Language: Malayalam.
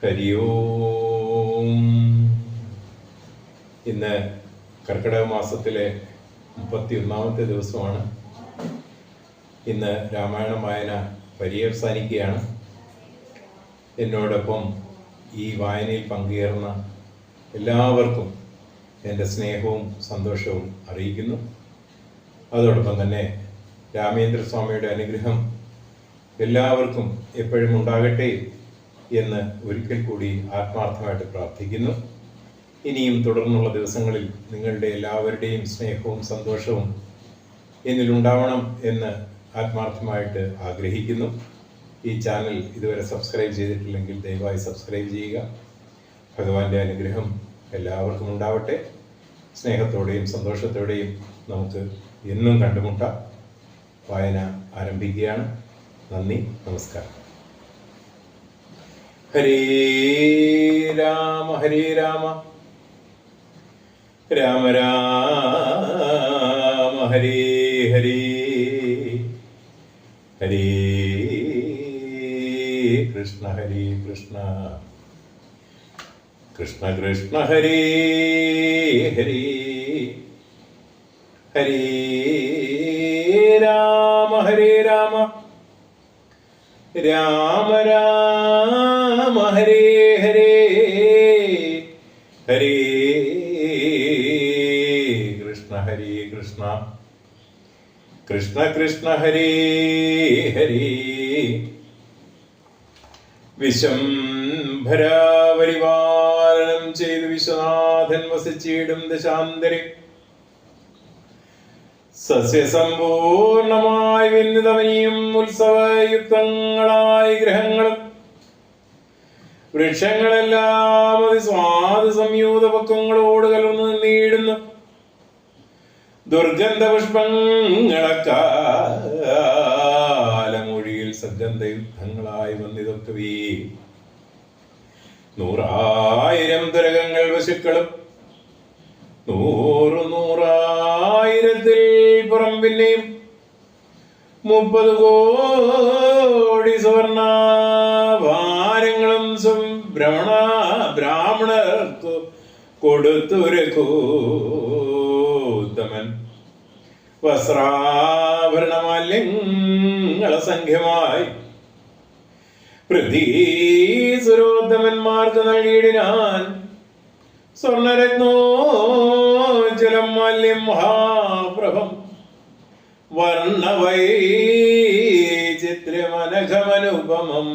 ഹരി ഓം. ഇന്ന് കർക്കിടക മാസത്തിലെ 31ാമത്തെ ദിവസമാണ്. ഇന്ന് രാമായണ വായന പര്യവസാനിക്കുകയാണ്. എന്നോടൊപ്പം ഈ വായനയിൽ പങ്കുചേർന്ന എല്ലാവർക്കും എൻ്റെ സ്നേഹവും സന്തോഷവും അറിയിക്കുന്നു. അതോടൊപ്പം തന്നെ രാമേന്ദ്രസ്വാമിയുടെ അനുഗ്രഹം എല്ലാവർക്കും എപ്പോഴും ഉണ്ടാകട്ടെ എന്ന് ഒരിക്കൽ കൂടി ആത്മാർത്ഥമായിട്ട് പ്രാർത്ഥിക്കുന്നു. ഇനിയും തുടർന്നുള്ള ദിവസങ്ങളിൽ നിങ്ങളുടെ എല്ലാവരുടെയും സ്നേഹവും സന്തോഷവും എന്നിലുണ്ടാവണം എന്ന് ആത്മാർത്ഥമായിട്ട് ആഗ്രഹിക്കുന്നു. ഈ ചാനൽ ഇതുവരെ സബ്സ്ക്രൈബ് ചെയ്തിട്ടില്ലെങ്കിൽ ദയവായി സബ്സ്ക്രൈബ് ചെയ്യുക. ഭഗവാന്റെ അനുഗ്രഹം എല്ലാവർക്കും ഉണ്ടാവട്ടെ. സ്നേഹത്തോടെയും സന്തോഷത്തോടെയും നമുക്ക് എന്നും കണ്ടുമുട്ടാം. വായന ആരംഭിക്കുകയാണ്. നന്ദി, നമസ്കാരം. ഹരേ രാമ ഹരേ രാമ രാമ രാമ ഹരേ ഹരേ ഹരേ കൃഷ്ണ ഹരേ കൃഷ്ണ കൃഷ്ണ കൃഷ്ണ ഹരേ ഹരേ ഹരേ രാമ ഹരേ രാമ രാമ രാമ ഹരേ ഹരേ ഹരേ കൃഷ്ണ ഹരേ കൃഷ്ണ കൃഷ്ണ കൃഷ്ണ ഹരേ ഹരേ വിശംഭരാപരിപാലനം ചെയ്ത് വിശ്വനാഥൻ വസിച്ചിടും ദശാന്തരെ സസ്യസമ്പൂർണമായി വിന്നിതവനിയും ഉത്സവയുക്തങ്ങളായ ഗ്രഹങ്ങളും വൃക്ഷങ്ങളെല്ലാം അതിസ്വാദ സംയൂത പക്വങ്ങളോട് കലർന്നു നീടുന്നു. ദുർഗന്ധ പുഷ്പങ്ങളക്കാലമൊഴിയിൽ സദ്ഗന്ധയുക്തങ്ങളായി വന്നിതൊക്കവേ 100,000 തുരകങ്ങൾ പശുക്കളും 100,000 പുറം പിന്നെയും 30 കോടി സുവർണാഭാരങ്ങളും ബ്രാഹ്മണർക്കു കൊടുത്തുരകൂത്തമൻ വസ്ത്രാഭരണമാല്യങ്ങൾ അസംഖ്യമായി പൃഥ്വീസുരോത്തമന്മാർക്ക് നൽകിയിടിനാൻ. സ്വർണരത്നോജ്വലം മാല്യം മഹാപ്രഭം വർണ്ണവൈചിത്ര്യമനഘമനുപമം